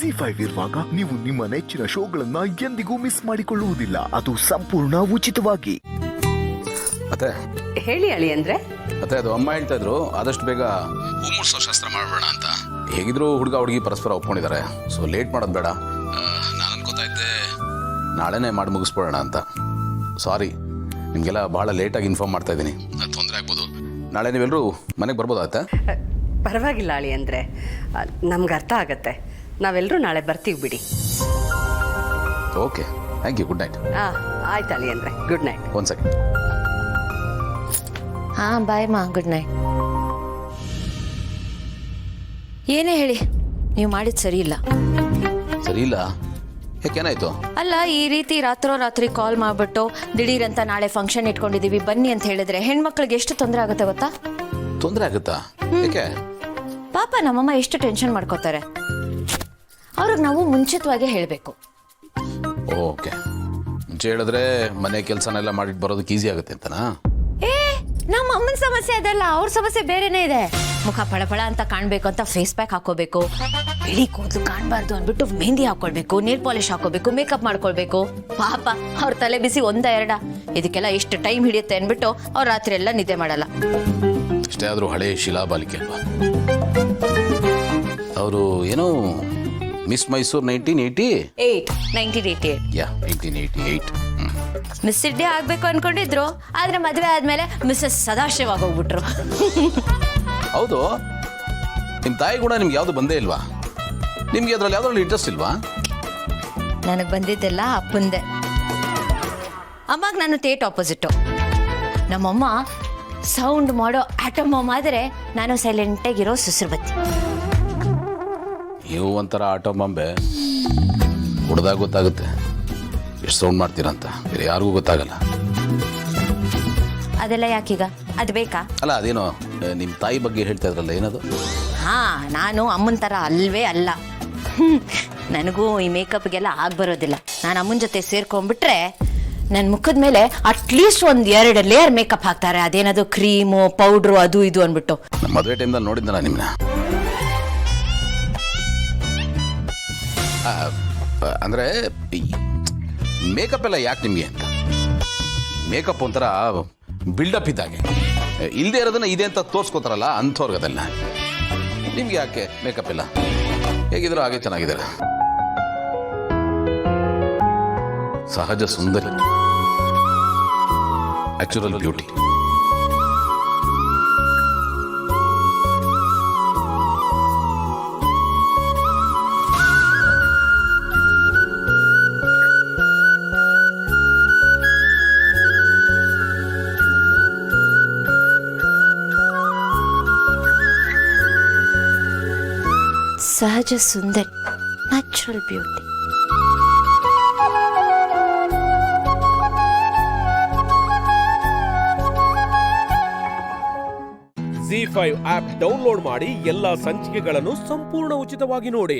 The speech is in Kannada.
ZEE5 ಇರುವಾಗ ನೀವು ನಿಮ್ಮ ನೆಚ್ಚಿನ ಶೋಗಳನ್ನ ಎಂದಿಗೂ ಮಿಸ್ ಮಾಡಿಕೊಳ್ಳುವುದಿಲ್ಲ. ಅದು ಸಂಪೂರ್ಣ ಉಚಿತವಾಗಿ. ಮತ್ತೆ ಹೇಳಿ ಅಳಿ ಅಂದ್ರೆ ಮತ್ತೆ ಅದು ಅಮ್ಮ ಹೇಳ್ತಾ ಇದ್ರು ಆದಷ್ಟು ಬೇಗ ಹೂಮೂಡ್ಸೋ ಶಾಸ್ತ್ರ ಮಾಡೋಣ ಅಂತ. ಹೇಗಿದ್ರು ಹುಡುಗ ಹುಡುಗಿ ಪರಸ್ಪರ ಒಪ್ಕೊಂಡಿದ್ದಾರೆ, ಸೊ ಲೇಟ್ ಮಾಡೋದು ಬೇಡ. ನಾನು ಅನ್ಕೋತಾ ಇದ್ದೆ ನಾಳೆನೇ ಮಾಡಿ ಮುಗಿಸ್ಬಿಡೋಣ ಅಂತ. ಸಾರಿ, ನಿಮಗೆಲ್ಲ ಭಾಳ ಲೇಟಾಗಿ ಇನ್ಫಾರ್ಮ್ ಮಾಡ್ತಾ ಇದ್ದೀನಿ, ತೊಂದರೆ ಆಗ್ಬೋದು. ನಾಳೆ ನೀವೆಲ್ಲರೂ ಮನೆಗೆ ಬರ್ಬೋದಾಗತ್ತೆ? ಪರವಾಗಿಲ್ಲ ಅಳಿ ಅಂದ್ರೆ ನಮ್ಗೆ ಅರ್ಥ ಆಗತ್ತೆ. ನಾವೆಲ್ಲರೂ ನಾಳೆ ಬರ್ತೀವಿ ಬಿಡಿ. Okay, thank you. Good night. ಆಯ್ತು ಅಳಿ ಅಂದ್ರೆ ಗುಡ್ ನೈಟ್. ಒಂದು ಸೆಕೆಂಡ್. ಬಾಯ್ ಮಾ, ಗುಡ್ ನೈಟ್. ಏನೇ ಹೇಳಿ, ನೀವು ಮಾಡಿದ್ದು ಸರಿ ಇಲ್ಲ. ಸರಿ ಇಲ್ಲ? ಯಾಕೇನಾಯ್ತು? ಅಲ್ಲ, ಈ ರೀತಿ ರಾತ್ರಿ ಕಾಲ್ ಮಾಡ್ಬಿಟ್ಟು ದಿಢೀರಂತ ನಾಳೆ ಫಂಕ್ಷನ್ ಇಟ್ಕೊಂಡಿದೀವಿ ಬನ್ನಿ ಅಂತ ಹೇಳಿದ್ರೆ ಹೆಣ್ಮಕ್ಳಿಗೆ ಎಷ್ಟು ತೊಂದರೆ ಆಗುತ್ತೆ ಗೊತ್ತಾ? ತೊಂದರೆ ಆಗುತ್ತಾ? ಯಾಕೆ? ಪಾಪ ನಮ್ಮಮ್ಮ ಎಷ್ಟು ಟೆನ್ಷನ್ ಮಾಡ್ಕೋತಾರೆ. ಅವ್ರಿಗೆ ನಾವು ಮುಂಚಿತವಾಗಿ ಹೇಳಬೇಕು. ಓಕೆ, ಮುಂಚೆ ಹೇಳಿದ್ರೆ ಮನೆ ಕೆಲಸನೆಲ್ಲ ಮಾಡಿಟ್ಟು ಬರೋದಕ್ಕೆ ಈಸಿ ಆಗುತ್ತೆ ಅಂತನಾ? ನಮ್ಮ ಅಮ್ಮನ ಸಮಸ್ಯೆ ಅದಲ್ಲ, ಅವ್ರ ಸಮಸ್ಯೆ ಬೇರೆನೇ ಇದೆ. ಮುಖ ಪಳಪಳ ಅಂತ ಕಾಣ್ಬೇಕು ಅಂತ ಫೇಸ್ ಪ್ಯಾಕ್ ಹಾಕೋಬೇಕು, ಬಿಳಿ ಕೂದಲು ಕಾಣಬಾರ್ದು ಅಂದ್ಬಿಟ್ಟು ಮೆಹಂದಿ ಹಾಕೊಳ್ಬೇಕು, ನೇಲ್ ಪಾಲಿಶ್ ಹಾಕೋಬೇಕು, ಮೇಕಪ್ ಮಾಡ್ಕೊಳ್ಬೇಕು. ಪಾಪ ಅವ್ರ ತಲೆ ಬಿಸಿ ಎರಡ ಇದಕ್ಕೆಲ್ಲ ಎಷ್ಟು ಟೈಮ್ ಹಿಡಿಯುತ್ತೆ ಅಂದ್ಬಿಟ್ಟು ಅವ್ರು ರಾತ್ರಿ ಎಲ್ಲ ನಿದ್ದೆ ಮಾಡಲ್ಲ. ಅಷ್ಟೇ ಆದ್ರೂ ಹಳೆ ಶಿಲಾಬಾಲಿಕೆ ಅಲ್ವಾ ಅವರು? ಏನೋ ಮಿಸ್ ಮೈಸೂರು 1988. ಯಾ, 1988. ಮಿಸ್ ಇಂಡಿಯಾ ಆಗ್ಬೇಕು ಅನ್ಕೊಂಡಿದ್ರು, ಆದ್ರೆ ಮದುವೆ ಆದ್ಮೇಲೆ ಮಿಸ್ಸಸ್ ಸದಾಶಿವ ಆಗೋಗ್ಬಿಟ್ರು. ಹೌದು, ನಿಮ್ಮ ತಾಯಿ ಕೂಡ ನಿಮ್ಗೆ ಯಾವುದು ಬಂದೇ ಇಲ್ವಾ? ನಿಮ್ಗೆ ಅದ್ರಲ್ಲಿ ಯಾವ್ದ್ರಲ್ಲಿ ಇಂಟ್ರೆಸ್ಟ್ ಇಲ್ವಾ? ನನಗೆ ಬಂದಿದ್ದೆಲ್ಲ ಅಪ್ಪಂದೆ. ಅಮ್ಮಾಗ ನಾನು ತೇಟ್ ಆಪೋಸಿಟ್ಟು. ನಮ್ಮಮ್ಮ ಸೌಂಡ್ ಮಾಡೋ ಆಟಮ್ ಬಾಂಬ್ ಆದರೆ ನಾನು ಸೈಲೆಂಟಾಗಿರೋ ಸುಸುರು ಬತ್ತಿ. ನೀವು ಒಂಥರ ಆಟೋ ಬಾಂಬೆ, ಹೊಡೆದಾಗ ಗೊತ್ತಾಗುತ್ತೆ ಎಷ್ಟು ಸೌಂಡ್ ಮಾಡ್ತೀರಂತ, ಬೇರೆ ಯಾರಿಗೂ ಗೊತ್ತಾಗಲ್ಲ. ಅದೆಲ್ಲ ಯಾಕೀಗ? ಅದು ಬೇಕಾ? ಅಲ್ಲ, ಅದೇನೋ ನಿಮ್ಮ ತಾಯಿ ಬಗ್ಗೆ ಹೇಳ್ತಾ ಇದ್ರಲ್ಲ, ಏನದು? ನಾನು ಅಮ್ಮನ ಥರ ಅಲ್ವೇ ಅಲ್ಲ. ನನಗೂ ಈ ಮೇಕಪ್ಗೆಲ್ಲ ಬರೋದಿಲ್ಲ. ನಾನು ಅಮ್ಮನ ಜೊತೆ ಸೇರ್ಕೊಂಡ್ಬಿಟ್ರೆ ನನ್ನ ಮುಖದ ಮೇಲೆ ಅಟ್ಲೀಸ್ಟ್ 1-2 ಲೇಯರ್ ಮೇಕಪ್ ಹಾಕ್ತಾರೆ. ಅದೇನದು ಕ್ರೀಮು, ಪೌಡ್ರು, ಅದು ಇದು ಅಂದ್ಬಿಟ್ಟು. ನಮ್ಮ ಮದುವೆ ಟೈಮ್ದಲ್ಲಿ ನೋಡಿದ್ದಲ್ಲ ನಿಮ್ಮನ್ನ. ಅಂದರೆ ಮೇಕಪ್ ಎಲ್ಲ ಯಾಕೆ ನಿಮಗೆ ಅಂತ? ಮೇಕಪ್ ಒಂಥರ ಬಿಲ್ಡಪ್ ಇದ್ದಾಗೆ, ಇಲ್ಲದೆ ಇರೋದನ್ನ ಇದೆ ಅಂತ ತೋರಿಸ್ಕೋತಾರಲ್ಲ ಅಂಥವ್ರಿಗದೆಲ್ಲ. ನಿಮ್ಗೆ ಯಾಕೆ ಮೇಕಪ್ ಎಲ್ಲ? ಹೇಗಿದ್ರು ಹಾಗೆ ಚೆನ್ನಾಗಿದ್ದಾರೆ. ಸಹಜ ಸುಂದರಿ, ನ್ಯಾಚುರಲ್ ಬ್ಯೂಟಿ. ಸಹಜ ಸುಂದರಿ, natural beauty. ZEE5 app download ಮಾಡಿ ಎಲ್ಲಾ ಸಂಚಿಕೆಗಳನ್ನು ಸಂಪೂರ್ಣ ಉಚಿತವಾಗಿ ನೋಡಿ.